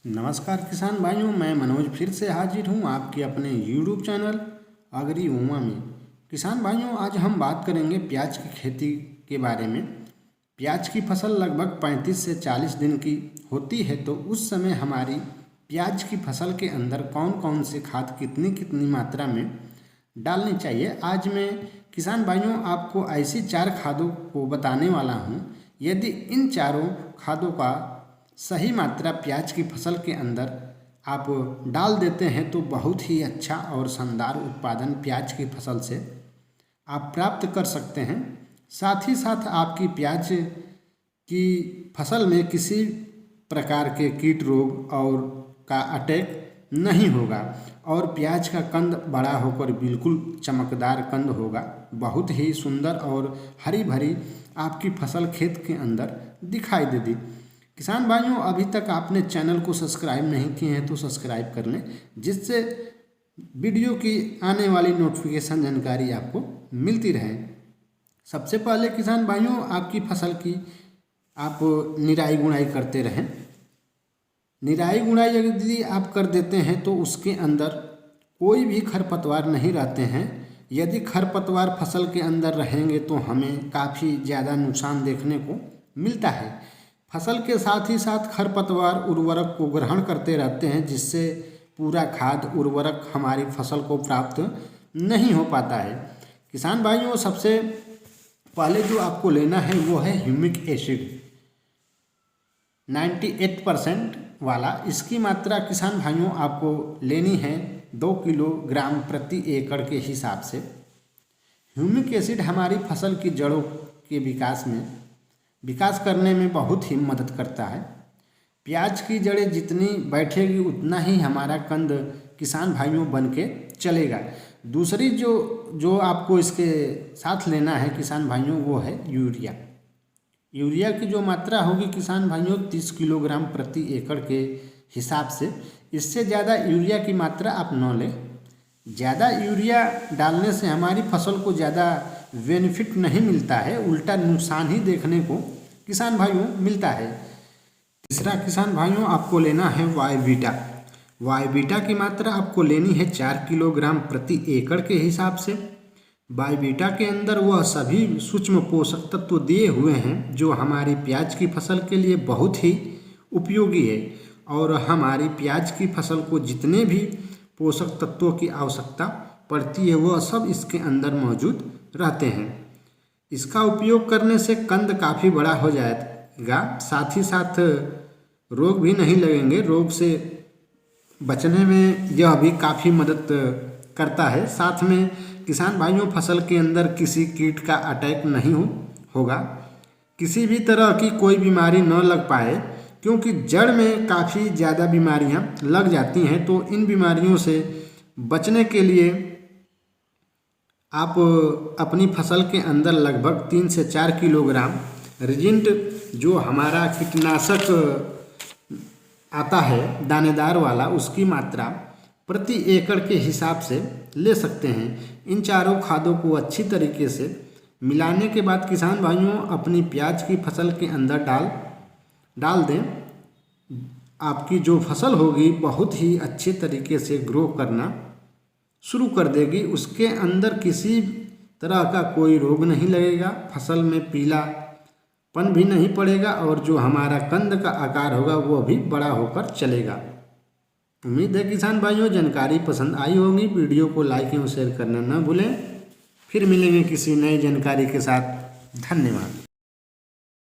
नमस्कार किसान भाइयों, मैं मनोज फिर से हाजिर हूँ आपके अपने YouTube चैनल अग्री उमा में। किसान भाइयों, आज हम बात करेंगे प्याज की खेती के बारे में। प्याज की फसल लगभग 35 से 40 दिन की होती है, तो उस समय हमारी प्याज की फसल के अंदर कौन कौन से खाद कितनी कितनी मात्रा में डालनी चाहिए, आज मैं किसान भाइयों आपको ऐसी 4 खादों को बताने वाला हूँ। यदि इन चारों खादों का सही मात्रा प्याज की फसल के अंदर आप डाल देते हैं तो बहुत ही अच्छा और शानदार उत्पादन प्याज की फसल से आप प्राप्त कर सकते हैं। साथ ही साथ आपकी प्याज की फसल में किसी प्रकार के कीट रोग और का अटैक नहीं होगा और प्याज का कंद बड़ा होकर बिल्कुल चमकदार कंद होगा। बहुत ही सुंदर और हरी भरी आपकी फसल खेत के अंदर दिखाई देगी। किसान भाइयों, अभी तक आपने चैनल को सब्सक्राइब नहीं किए हैं तो सब्सक्राइब कर लें, जिससे वीडियो की आने वाली नोटिफिकेशन जानकारी आपको मिलती रहे। सबसे पहले किसान भाइयों, आपकी फसल की आप निराई गुड़ाई करते रहें। निराई गुड़ाई यदि आप कर देते हैं तो उसके अंदर कोई भी खरपतवार नहीं रहते हैं। यदि खरपतवार फसल के अंदर रहेंगे तो हमें काफ़ी ज़्यादा नुकसान देखने को मिलता है। फसल के साथ ही साथ खरपतवार उर्वरक को ग्रहण करते रहते हैं, जिससे पूरा खाद उर्वरक हमारी फसल को प्राप्त नहीं हो पाता है। किसान भाइयों, सबसे पहले जो आपको लेना है वो है ह्यूमिक एसिड 98% वाला। इसकी मात्रा किसान भाइयों आपको लेनी है 2 किलोग्राम प्रति एकड़ के हिसाब से। ह्यूमिक एसिड हमारी फसल की जड़ों के विकास करने में बहुत ही मदद करता है। प्याज की जड़ें जितनी बैठेगी उतना ही हमारा कंद किसान भाइयों बन के चलेगा। दूसरी जो आपको इसके साथ लेना है किसान भाइयों वो है यूरिया। यूरिया की जो मात्रा होगी किसान भाइयों 30 किलोग्राम प्रति एकड़ के हिसाब से। इससे ज़्यादा यूरिया की मात्रा आप न लें। ज़्यादा यूरिया डालने से हमारी फसल को ज़्यादा बेनिफिट नहीं मिलता है, उल्टा नुकसान ही देखने को किसान भाइयों मिलता है। तीसरा किसान भाइयों आपको लेना है वायवीटा। वायवीटा की मात्रा आपको लेनी है 4 किलोग्राम प्रति एकड़ के हिसाब से। वायवीटा के अंदर वह सभी सूक्ष्म पोषक तत्व दिए हुए हैं जो हमारी प्याज की फसल के लिए बहुत ही उपयोगी है और हमारी प्याज की फसल को जितने भी पोषक तत्वों की आवश्यकता पड़ती है वह सब इसके अंदर मौजूद रहते हैं। इसका उपयोग करने से कंद काफ़ी बड़ा हो जाएगा, साथ ही साथ रोग भी नहीं लगेंगे। रोग से बचने में यह भी काफ़ी मदद करता है। साथ में किसान भाइयों फसल के अंदर किसी कीट का अटैक नहीं होगा, किसी भी तरह की कोई बीमारी न लग पाए, क्योंकि जड़ में काफ़ी ज़्यादा बीमारियां लग जाती हैं। तो इन बीमारियों से बचने के लिए आप अपनी फसल के अंदर लगभग 3 से 4 किलोग्राम रेजिंट जो हमारा कीटनाशक आता है दानेदार वाला, उसकी मात्रा प्रति एकड़ के हिसाब से ले सकते हैं। इन चारों खादों को अच्छी तरीके से मिलाने के बाद किसान भाइयों अपनी प्याज की फसल के अंदर डाल दें। आपकी जो फसल होगी बहुत ही अच्छे तरीके से ग्रो करना शुरू कर देगी। उसके अंदर किसी तरह का कोई रोग नहीं लगेगा, फसल में पीलापन भी नहीं पड़ेगा और जो हमारा कंद का आकार होगा वो भी बड़ा होकर चलेगा। उम्मीद है किसान भाइयों जानकारी पसंद आई होगी। वीडियो को लाइक एवं शेयर करना न भूलें। फिर मिलेंगे किसी नई जानकारी के साथ। धन्यवाद।